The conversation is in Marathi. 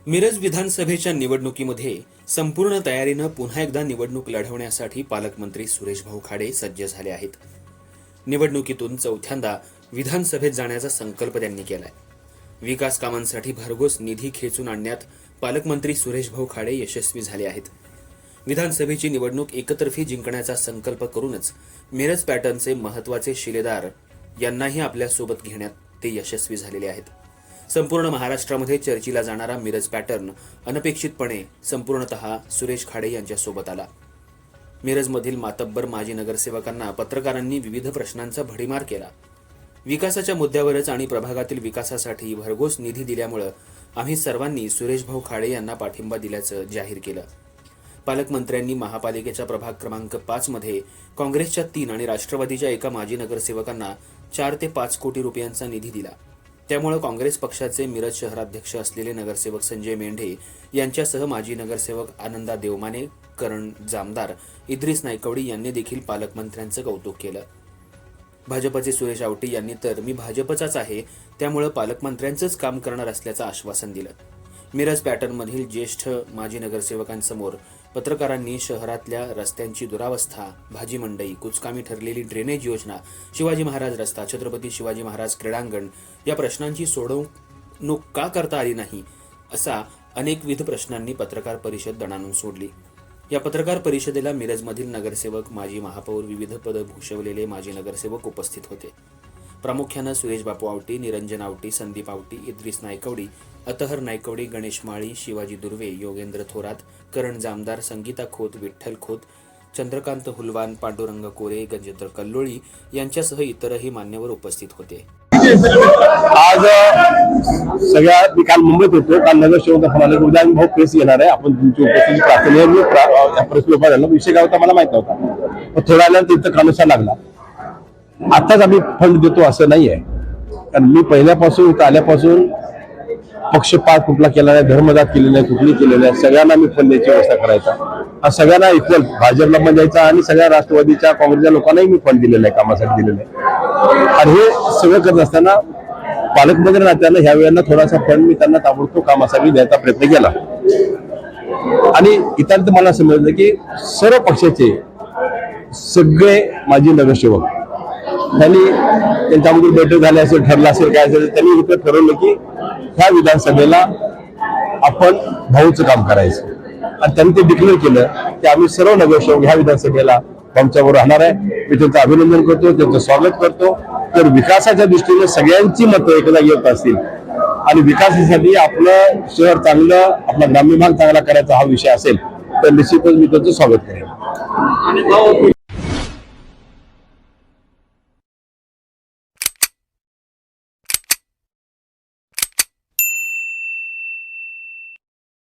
मिरज विधानसभेच्या निवडणुकीमध्ये संपूर्ण तयारीनं पुन्हा एकदा निवडणूक लढवण्यासाठी पालकमंत्री सुरेश भाऊ खाडे सज्ज झाले आहेत. निवडणुकीतून चौथ्यांदा विधानसभेत जाण्याचा संकल्प त्यांनी केलाय. विकास कामांसाठी भरघोस निधी खेचून आणण्यात पालकमंत्री सुरेश भाऊ खाडे यशस्वी झाले आहेत. विधानसभेची निवडणूक एकतर्फी जिंकण्याचा संकल्प करूनच मिरज पॅटर्नचे महत्त्वाचे शिलेदार यांनाही आपल्यासोबत घेण्यात ते यशस्वी झालेले आहेत. संपूर्ण महाराष्ट्रामध्ये चर्चेला जाणारा मिरज पॅटर्न अनपेक्षितपणे संपूर्णतः सुरेश खाडे यांच्यासोबत आला. मिरजमधील मातब्बर माजी नगरसेवकांना पत्रकारांनी विविध प्रश्नांचा भडीमार केला. विकासाच्या मुद्द्यावरच आणि प्रभागातील विकासासाठी भरघोस निधी दिल्यामुळे आम्ही सर्वांनी सुरेश भाऊ खाडे यांना पाठिंबा दिल्याचं जाहीर केलं. पालकमंत्र्यांनी महापालिकेच्या प्रभाग क्रमांक 5 मध्ये काँग्रेसच्या 3 आणि राष्ट्रवादीच्या एका माजी नगरसेवकांना 4 ते 5 कोटी रुपयांचा निधी दिला. त्यामुळे काँग्रेस पक्षाचे मिरज शहराध्यक्ष असलेले नगरसेवक संजय मेंढे यांच्यासह माजी नगरसेवक आनंदा देवमाने, करण जामदार, इद्रिस नायकवडी यांनी देखील पालकमंत्र्यांचं कौतुक केलं. भाजपचे सुरेश आवटी यांनी तर मी भाजपचाच आहे त्यामुळे पालकमंत्र्यांचंच काम करणार असल्याचं आश्वासन दिलं. मिरज पॅटर्नमधील ज्येष्ठ माजी नगरसेवकांसमोर पत्रकारांनी शहरातल्या रस्त्यांची दुरावस्था, भाजी मंडई, कुचकामी ठरलेली ड्रेनेज योजना, शिवाजी महाराज रस्ता, छत्रपती शिवाजी महाराज क्रीडांगण या प्रश्नांची सोडवणूक का करता आली नाही असा अनेकविध प्रश्नांनी पत्रकार परिषद दणाणून सोडली. या पत्रकार परिषदेला मिरजमधील नगरसेवक, माजी महापौर, विविध पद भूषवलेले माजी नगरसेवक उपस्थित होते. प्रामुख्यानं सुरेश बापू आवटी, निरंजन आवटी, संदीप आवटी, इद्रिस नायकवडी, अतहर नायकवडी, गणेश माळी, शिवाजी दुर्वे, योगेंद्र थोरात, करण जामदार, संगीता खोत, विठ्ठल खोत, चंद्रकांत हुलवान, पांडुरंग कोरे, गजेंद्र कल्लोळी यांच्यासह इतरही मान्यवर उपस्थित होते. आज सगळ्या मी काल मुंबईत होतो. काल नगरसेवक म्हणाले उद्या आम्ही भाऊ प्रेस येणार आहे, आपण तुमची उपस्थिती प्रार्थना प्रेस लोक झालं. विषय काय होता मला माहित नव्हता. पण थोड्या वेळानं तिथं कानुसा लागला. आताच आम्ही फंड देतो असं नाही आहे, कारण मी पहिल्यापासून इथं आल्यापासून पक्षपात कुठला केला नाही, धर्मदात केलेला नाही, कुठली केलेलं नाही. सगळ्यांना मी फंड द्यायची व्यवस्था करायचा, सगळ्यांना इक्वल भाजपला पण द्यायचा आणि सगळ्या राष्ट्रवादीच्या काँग्रेसच्या लोकांनाही मी फंड दिलेलं आहे, कामासाठी दिलेलं आहे. आणि हे सगळं करत असताना पालकमंत्री नात्यानं ह्या वेळेला थोडासा फंड मी त्यांना ताबडतोब कामासाठी द्यायचा प्रयत्न केला. आणि इथं मला समजलं की सर्व पक्षाचे सगळे माजी नगरसेवक त्यांनी त्यांच्यामध्ये बैठक झाली असेल, ठरलं असेल, काय असेल, त्यांनी इथं ठरवलं की ह्या विधानसभेला आपण भाऊचं काम करायचं. आणि त्यांनी ते डिक्लेअर केलं की आम्ही सर्व नगरसेवक ह्या विधानसभेला आमच्याबरोबर राहणार आहे. मी त्यांचं अभिनंदन करतो, त्यांचं स्वागत करतो. तर विकासाच्या दृष्टीने सगळ्यांची मतं एकदा येत असतील आणि विकासासाठी आपलं शहर चांगलं, आपला ग्रामीण भाग चांगला करायचा हा विषय असेल तर निश्चितच मी त्यांचं स्वागत करेन.